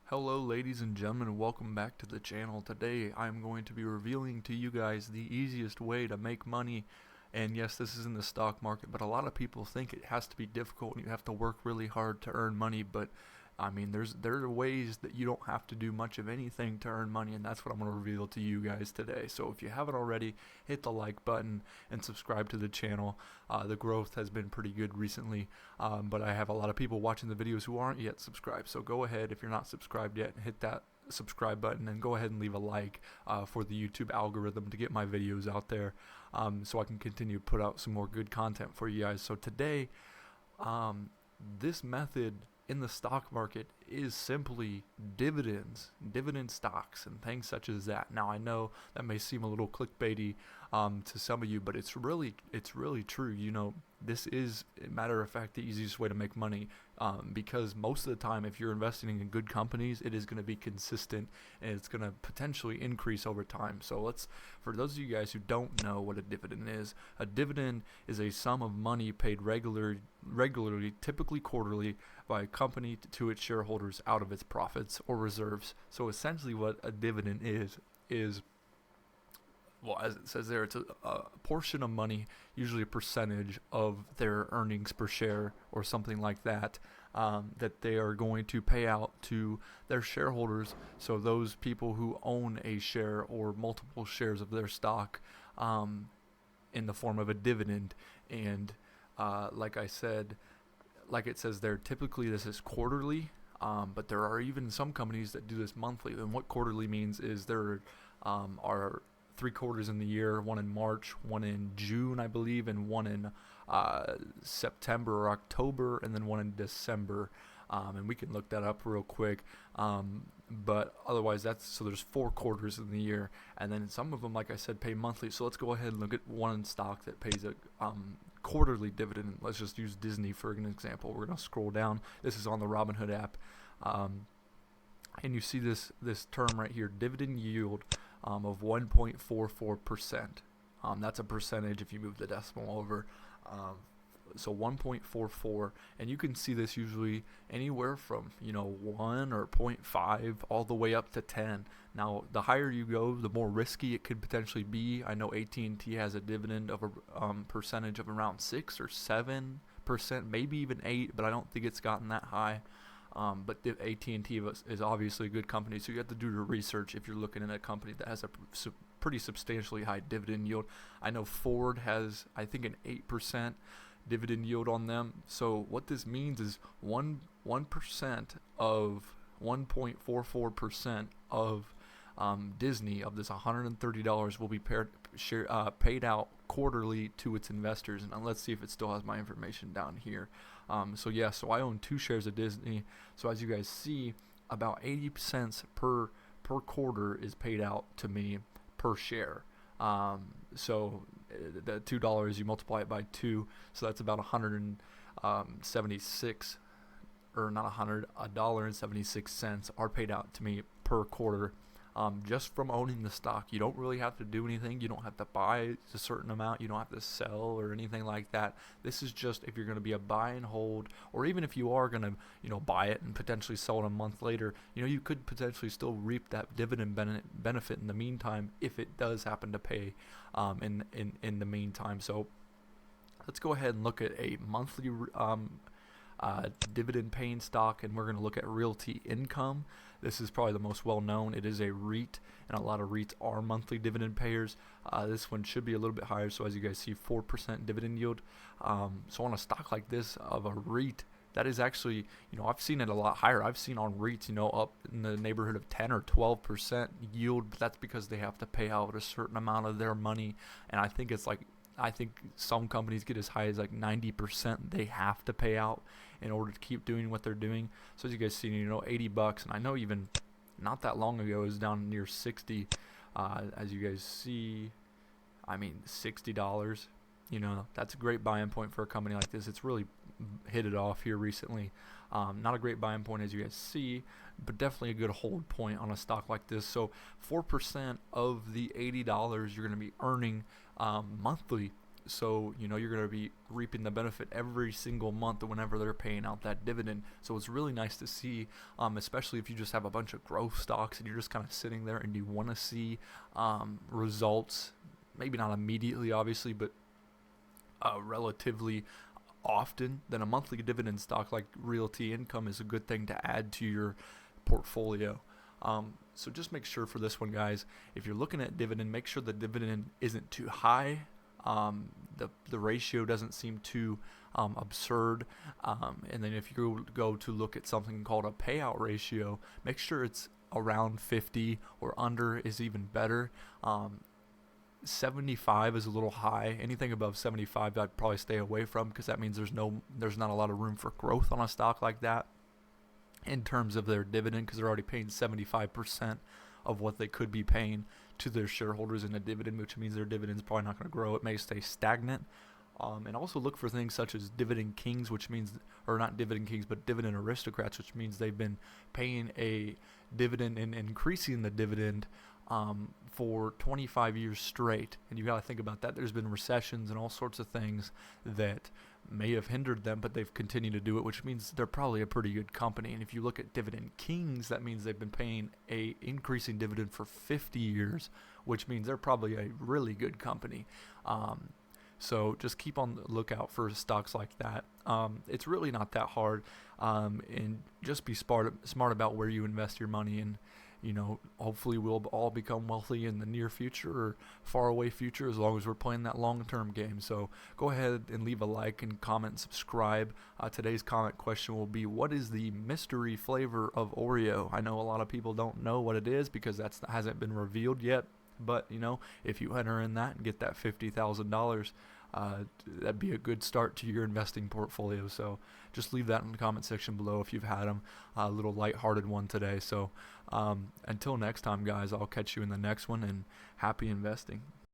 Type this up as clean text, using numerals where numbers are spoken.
Hello ladies and gentlemen, welcome back to the channel. Today I'm going to be revealing to you guys the easiest way to make money. And yes, this is in the stock market, but a lot of people think it has to be difficult and you have to work really hard to earn money, but I mean, there are ways that you don't have to do much of anything to earn money, and that's what I'm going to reveal to you guys today. So if you haven't already, hit the like button and subscribe to the channel. The growth has been pretty good recently, but I have a lot of people watching the videos who aren't yet subscribed. So go ahead, if you're not subscribed yet, hit that subscribe button and go ahead and leave a like for the YouTube algorithm to get my videos out there, so I can continue to put out some more good content for you guys. So today, this method in the stock market is simply dividend stocks, and things such as that. Now I know that may seem a little clickbaity to some of you, but it's really true. You know, this is, matter of fact, the easiest way to make money, because most of the time, if you're investing in good companies, it is going to be consistent and it's going to potentially increase over time. So for those of you guys who don't know what a dividend is a sum of money paid regularly, typically quarterly, by a company to its shareholders out of its profits or reserves. So essentially what a dividend is, well, as it says there, it's a portion of money, usually a percentage of their earnings per share or something like that, that they are going to pay out to their shareholders. So those people who own a share or multiple shares of their stock, in the form of a dividend. And like I said, like it says there, typically this is quarterly, but there are even some companies that do this monthly. And what quarterly means is there are 3 quarters in the year, one in March, one in June, I believe, and one in September or October, and then one in December. And we can look that up real quick. But otherwise, so there's 4 quarters in the year, and then some of them, like I said, pay monthly. So let's go ahead and look at one stock that pays a quarterly dividend. Let's just use Disney for an example. We're gonna scroll down. This is on the Robinhood app, and you see this term right here, dividend yield of 1.44%. That's a percentage if you move the decimal over. So 1.44, and you can see this usually anywhere from 1 or 0.5 all the way up to 10. Now the higher you go, the more risky it could potentially be. I know AT&T has a dividend of a percentage of around 6 or 7%, maybe even 8, but I don't think it's gotten that high. But AT&T is obviously a good company, so you have to do your research if you're looking at a company that has a pretty substantially high dividend yield. I know Ford has, I think, an 8% dividend yield on them. So what this means is 1% of 1.44% of Disney, of this $130, will be paid out quarterly to its investors. And let's see if it still has my information down here. So I own 2 shares of Disney. So as you guys see, about 80 cents per quarter is paid out to me per share. So the $2, you multiply it by 2, so that's about 176, or not 100, $1.76 are paid out to me per quarter, just from owning the stock. You don't really have to do anything. You don't have to buy a certain amount. You don't have to sell or anything like that. This is just if you're going to be a buy and hold, or even if you are going to buy it and potentially sell it a month later, you could potentially still reap that dividend benefit in the meantime, if it does happen to pay in the meantime. So let's go ahead and look at a monthly dividend paying stock, and we're going to look at Realty Income. This is probably the most well known. It is a REIT, and a lot of REITs are monthly dividend payers. This one should be a little bit higher, so as you guys see, 4% dividend yield. So on a stock like this of a REIT, that is actually, I've seen it a lot higher. I've seen on REITs, up in the neighborhood of 10 or 12% yield, but that's because they have to pay out a certain amount of their money, and I think some companies get as high as like 90% they have to pay out in order to keep doing what they're doing. So as you guys see, $80, and I know even not that long ago it was down near 60. As you guys see, I mean, $60. That's a great buying point for a company like this. It's really hit it off here recently. Not a great buying point, as you guys see, but definitely a good hold point on a stock like this. So 4% of the $80 you're going to be earning monthly. So, you're going to be reaping the benefit every single month whenever they're paying out that dividend. So it's really nice to see, especially if you just have a bunch of growth stocks and you're just kind of sitting there and you want to see results, maybe not immediately, obviously, but relatively often. Then a monthly dividend stock like Realty Income is a good thing to add to your portfolio. So just make sure for this one, guys, if you're looking at dividend, make sure the dividend isn't too high. The ratio doesn't seem too absurd. And then if you go to look at something called a payout ratio, make sure it's around 50 or under is even better. 75 is a little high. Anything above 75 I'd probably stay away from, because that means there's not a lot of room for growth on a stock like that in terms of their dividend, because they're already paying 75% of what they could be paying to their shareholders in a dividend, which means their dividend's probably not going to grow. It may stay stagnant. And also look for things such as dividend kings, which means, or not dividend kings, but dividend aristocrats, which means they've been paying a dividend and increasing the dividend for 25 years straight. And you got to think about that. There's been recessions and all sorts of things that may have hindered them, but they've continued to do it, which means they're probably a pretty good company. And if you look at dividend kings, that means they've been paying a increasing dividend for 50 years, which means they're probably a really good company. So just keep on the lookout for stocks like that. It's really not that hard, and just be smart about where you invest your money. And hopefully we'll all become wealthy in the near future or far away future, as long as we're playing that long-term game. So go ahead and leave a like and comment and subscribe. Today's comment question will be, what is the mystery flavor of Oreo? I know a lot of people don't know what it is because that hasn't been revealed yet. But, if you enter in that and get that $50,000, that'd be a good start to your investing portfolio. So just leave that in the comment section below if you've had them. A little lighthearted one today. So until next time, guys, I'll catch you in the next one, and happy investing.